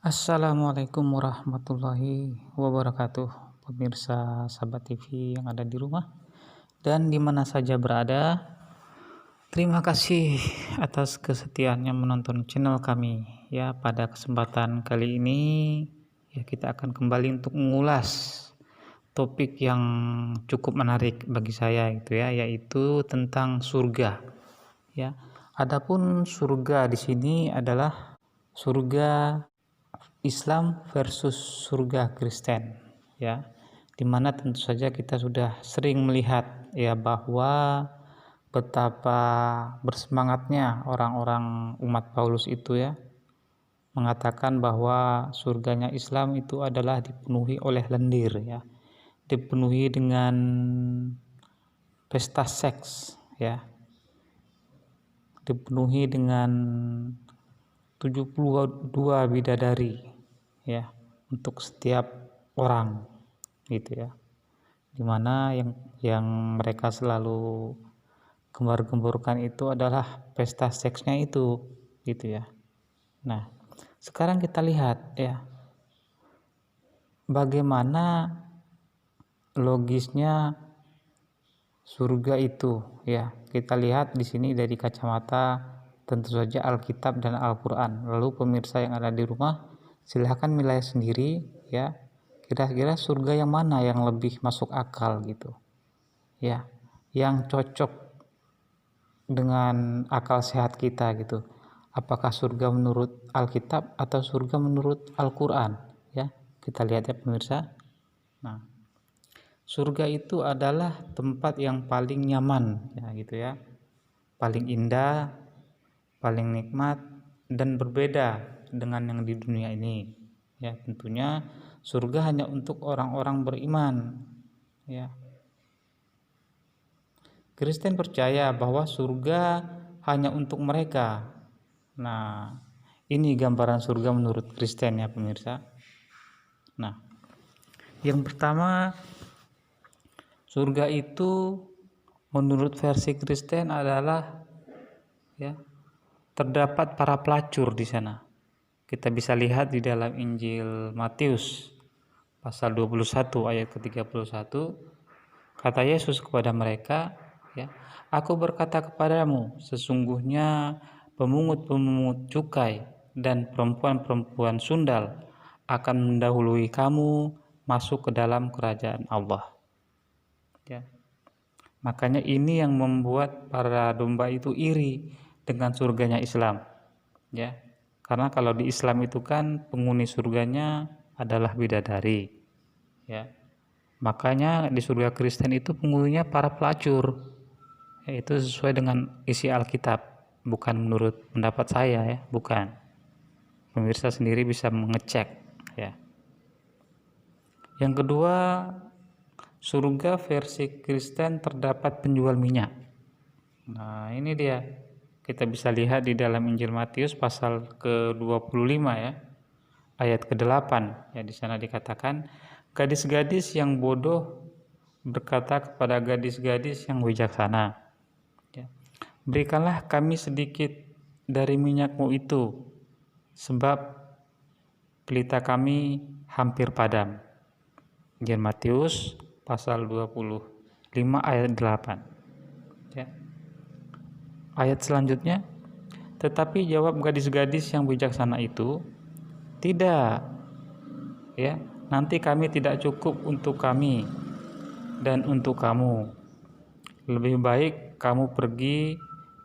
Assalamualaikum warahmatullahi wabarakatuh, pemirsa Sahabat TV yang ada di rumah dan di mana saja berada. Terima kasih atas kesetiaannya menonton channel kami. Ya, pada kesempatan kali ini ya kita akan kembali untuk mengulas topik yang cukup menarik bagi saya gitu ya, yaitu tentang surga. Ya, adapun surga di sini adalah surga Islam versus surga Kristen, ya, dimana tentu saja kita sudah sering melihat ya bahwa betapa bersemangatnya orang-orang umat Paulus itu ya mengatakan bahwa surganya Islam itu adalah dipenuhi oleh lendir ya, dipenuhi dengan pesta seks ya, dipenuhi dengan 72 bidadari ya untuk setiap orang gitu ya, dimana yang mereka selalu gembar-gemborkan itu adalah pesta seksnya itu gitu ya. Nah, sekarang kita lihat ya bagaimana logisnya surga itu ya. Kita lihat di sini dari kacamata tentu saja Alkitab dan Al-Quran. Lalu pemirsa yang ada di rumah silahkan nilai sendiri ya, kira-kira surga yang mana yang lebih masuk akal gitu ya, yang cocok dengan akal sehat kita gitu. Apakah surga menurut Alkitab atau surga menurut Al-Quran ya, kita lihat ya pemirsa. Nah, surga itu adalah tempat yang paling nyaman ya gitu ya, paling indah, paling nikmat, dan berbeda dengan yang di dunia ini ya. Tentunya surga hanya untuk orang-orang beriman ya. Kristen percaya bahwa surga hanya untuk mereka. Nah, ini gambaran surga menurut Kristen ya pemirsa. Nah, yang pertama, surga itu menurut versi Kristen adalah ya, terdapat para pelacur di sana. Kita bisa lihat di dalam Injil Matius pasal 21 ayat ke-31, kata Yesus kepada mereka, ya, "Aku berkata kepadamu, sesungguhnya pemungut-pemungut cukai dan perempuan-perempuan sundal akan mendahului kamu masuk ke dalam kerajaan Allah." Ya. Makanya ini yang membuat para domba itu iri dengan surganya Islam. Ya. Karena kalau di Islam itu kan penghuni surganya adalah bidadari. Ya. Makanya di surga Kristen itu penghuninya para pelacur. Ya, itu sesuai dengan isi Alkitab, bukan menurut pendapat saya ya, bukan. Pemirsa sendiri bisa mengecek ya. Yang kedua, surga versi Kristen terdapat penjual minyak. Nah, ini dia. Kita bisa lihat di dalam Injil Matius pasal ke-25 ya, ayat ke-8 ya. Di sana dikatakan, gadis-gadis yang bodoh berkata kepada gadis-gadis yang bijaksana, ya, berikanlah kami sedikit dari minyakmu itu, sebab pelita kami hampir padam. Injil Matius pasal 25 ayat 8 ya. Ayat selanjutnya, tetapi jawab gadis-gadis yang bijaksana itu, tidak ya, nanti kami tidak cukup untuk kami dan untuk kamu. Lebih baik kamu pergi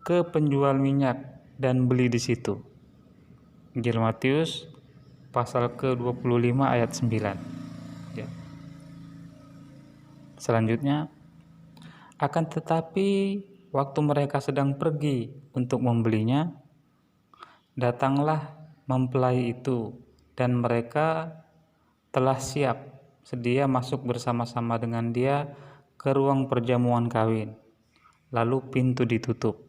ke penjual minyak dan beli di situ. Injil Matius pasal ke-25 ayat 9 ya. Selanjutnya, akan tetapi waktu mereka sedang pergi untuk membelinya, datanglah mempelai itu, dan mereka telah siap sedia masuk bersama-sama dengan dia ke ruang perjamuan kawin. Lalu pintu ditutup.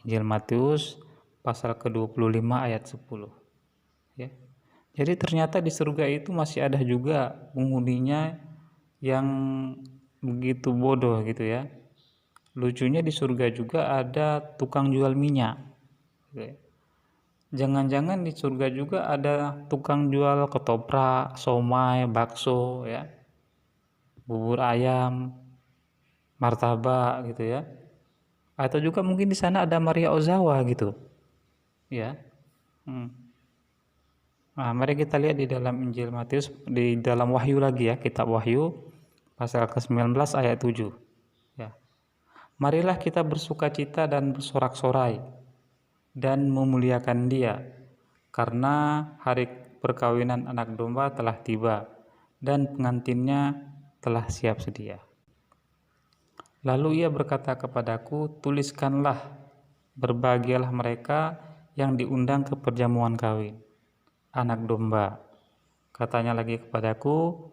Injil Matius pasal ke-25 ayat 10 ya. Jadi ternyata di surga itu masih ada juga penghuninya yang begitu bodoh gitu ya. Lucunya di surga juga ada tukang jual minyak. Jangan-jangan di surga juga ada tukang jual ketoprak, somai, bakso ya, bubur ayam, martabak gitu ya. Atau juga mungkin di sana ada Maria Ozawa gitu ya. Hmm. Nah, mari kita lihat di dalam Injil Matius, di dalam Wahyu lagi ya, kitab Wahyu pasal ke-19 ayat 7 ya. Marilah kita bersukacita dan bersorak-sorai dan memuliakan Dia, karena hari perkawinan anak domba telah tiba dan pengantinnya telah siap sedia. Lalu ia berkata kepadaku, tuliskanlah, berbahagialah mereka yang diundang ke perjamuan kawin anak domba. Katanya lagi kepadaku,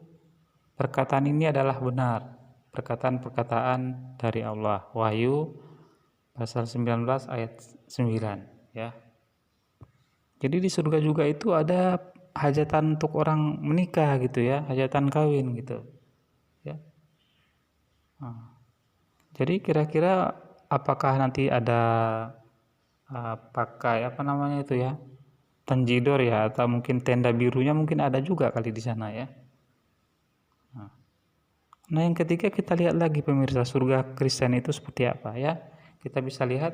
perkataan ini adalah benar, perkataan-perkataan dari Allah. Wahyu pasal 19 ayat 9 ya. Jadi di surga juga itu ada hajatan untuk orang menikah gitu ya, hajatan kawin gitu ya. Nah, jadi kira-kira apakah nanti ada pakai apa namanya itu ya, tanjidor ya, atau mungkin tenda birunya mungkin ada juga kali di sana ya. Nah, yang ketiga kita lihat lagi pemirsa, surga Kristen itu seperti apa ya. Kita bisa lihat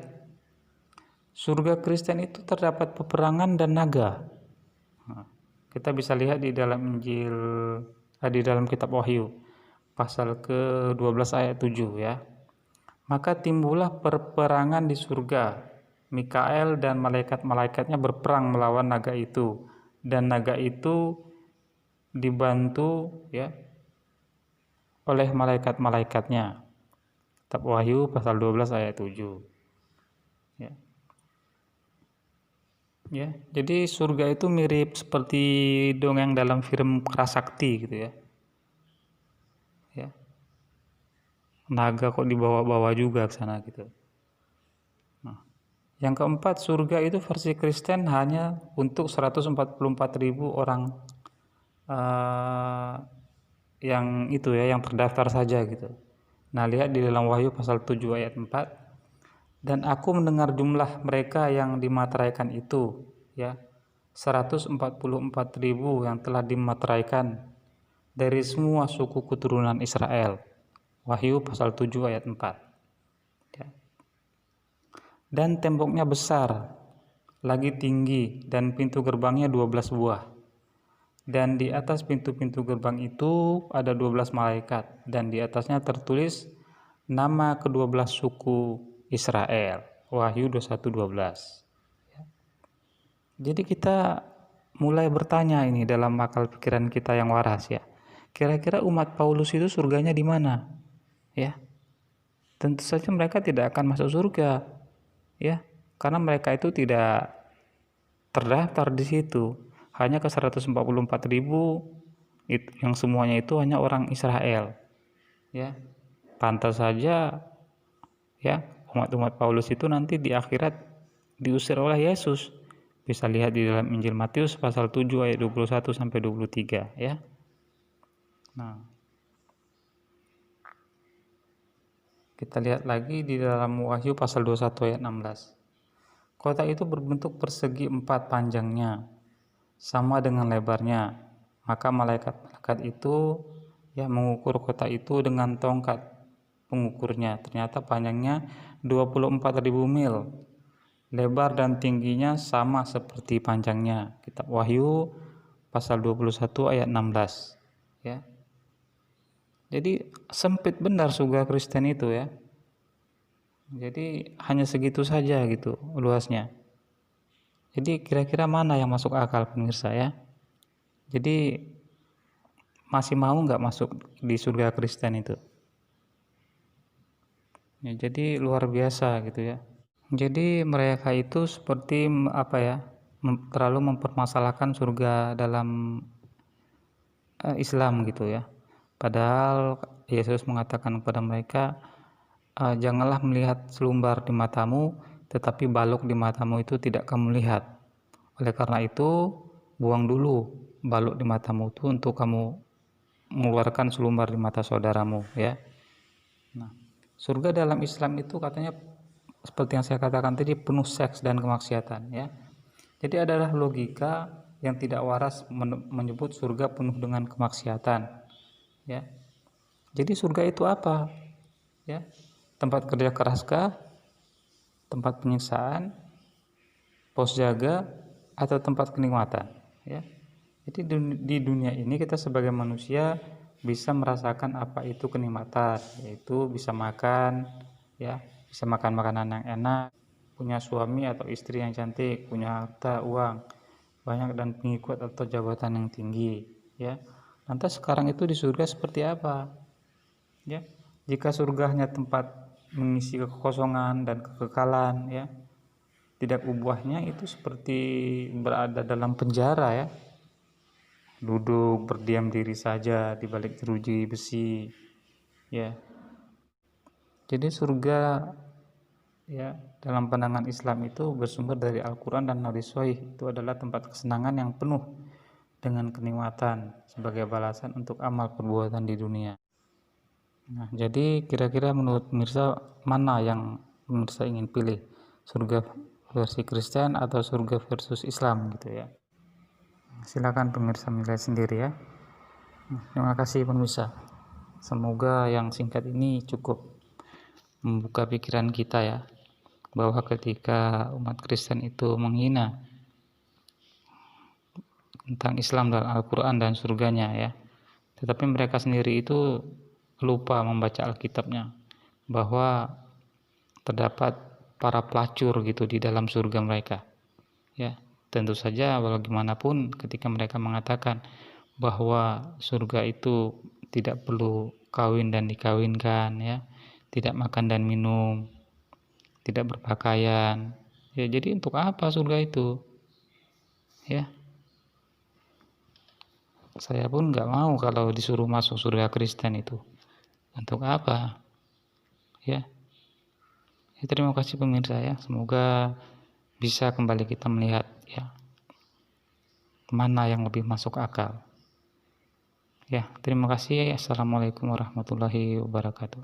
surga Kristen itu terdapat peperangan dan naga. Nah, kita bisa lihat di dalam Injil, di dalam kitab Wahyu pasal ke-12 ayat 7 ya. Maka timbullah peperangan di surga. Mikael dan malaikat-malaikatnya berperang melawan naga itu, dan naga itu dibantu ya oleh malaikat-malaikatnya. Kitab Wahyu pasal 12 ayat 7. Ya. Ya, jadi surga itu mirip seperti dongeng dalam film Kerasakti gitu ya. Ya. Naga kok dibawa-bawa juga ke sana gitu. Nah, yang keempat, surga itu versi Kristen hanya untuk 144.000 orang yang itu ya, yang terdaftar saja gitu. Nah, lihat di dalam Wahyu pasal 7 ayat 4. Dan aku mendengar jumlah mereka yang dimateraikan itu ya, 144.000 yang telah dimateraikan dari semua suku keturunan Israel. Wahyu pasal 7 ayat 4 ya. Dan temboknya besar, lagi tinggi, dan pintu gerbangnya 12 buah. Dan di atas pintu-pintu gerbang itu ada 12 malaikat, dan di atasnya tertulis nama ke-12 suku Israel. Wahyu 21:12. Jadi kita mulai bertanya ini dalam akal pikiran kita yang waras ya. Kira-kira umat Paulus itu surganya di mana? Ya. Tentu saja mereka tidak akan masuk surga. Ya, karena mereka itu tidak terdaftar di situ. Hanya ke 144.000 yang semuanya itu hanya orang Israel. Ya. Pantas saja ya, umat-umat Paulus itu nanti di akhirat diusir oleh Yesus. Bisa lihat di dalam Injil Matius pasal 7 ayat 21 sampai 23 ya. Nah, kita lihat lagi di dalam Wahyu pasal 21 ayat 16. Kota itu berbentuk persegi 4 panjangnya, sama dengan lebarnya. Maka malaikat-malaikat itu ya mengukur kota itu dengan tongkat pengukurnya. Ternyata panjangnya 24.000 mil. Lebar dan tingginya sama seperti panjangnya. Kitab Wahyu pasal 21 ayat 16 ya. Jadi sempit benar surga Kristen itu ya. Jadi hanya segitu saja gitu luasnya. Jadi kira-kira mana yang masuk akal pemirsa ya? Jadi masih mau nggak masuk di surga Kristen itu? Ya, jadi luar biasa gitu ya. Jadi mereka itu seperti apa ya? Terlalu mempermasalahkan surga dalam Islam gitu ya. Padahal Yesus mengatakan kepada mereka, janganlah melihat selumbar di matamu, tetapi balok di matamu itu tidak kamu lihat. Oleh karena itu, buang dulu balok di matamu itu untuk kamu mengeluarkan selumbar di mata saudaramu ya. Nah, surga dalam Islam itu katanya seperti yang saya katakan tadi penuh seks dan kemaksiatan ya. Jadi adalah logika yang tidak waras menyebut surga penuh dengan kemaksiatan, ya. Jadi surga itu apa? Ya, tempat kerja keraskah, tempat penyiksaan, pos jaga, atau tempat kenikmatan, ya. Jadi di dunia ini kita sebagai manusia bisa merasakan apa itu kenikmatan, yaitu bisa makan, ya, bisa makan makanan yang enak, punya suami atau istri yang cantik, punya harta, uang banyak dan pengikut atau jabatan yang tinggi, ya. Lantas sekarang itu di surga seperti apa? Ya, jika surga hanya tempat mengisi kekosongan dan kekekalan, ya, tidak ubahnya itu seperti berada dalam penjara, ya, duduk berdiam diri saja di balik jeruji besi, ya. Jadi surga, ya, dalam pandangan Islam itu bersumber dari Al-Quran dan hadis sahih. Itu adalah tempat kesenangan yang penuh dengan kenikmatan sebagai balasan untuk amal perbuatan di dunia. Nah, jadi kira-kira menurut pemirsa mana yang pemirsa ingin pilih? Surga versi Kristen atau surga versus Islam gitu, ya. Silakan pemirsa menilai sendiri, ya. Terima kasih pemirsa. Semoga yang singkat ini cukup membuka pikiran kita, ya, bahwa ketika umat Kristen itu menghina tentang Islam dan Al-Quran dan surganya, ya, tetapi mereka sendiri itu lupa membaca Alkitabnya, bahwa terdapat para pelacur gitu di dalam surga mereka, ya. Tentu saja bagaimanapun ketika mereka mengatakan bahwa surga itu tidak perlu kawin dan dikawinkan, ya, tidak makan dan minum, tidak berpakaian, ya, jadi untuk apa surga itu, ya. Saya pun nggak mau kalau disuruh masuk surga Kristen itu, untuk apa, ya. Terima kasih pemirsa, ya, semoga bisa kembali kita melihat, ya, mana yang lebih masuk akal, ya. Terima kasih. Assalamualaikum warahmatullahi wabarakatuh.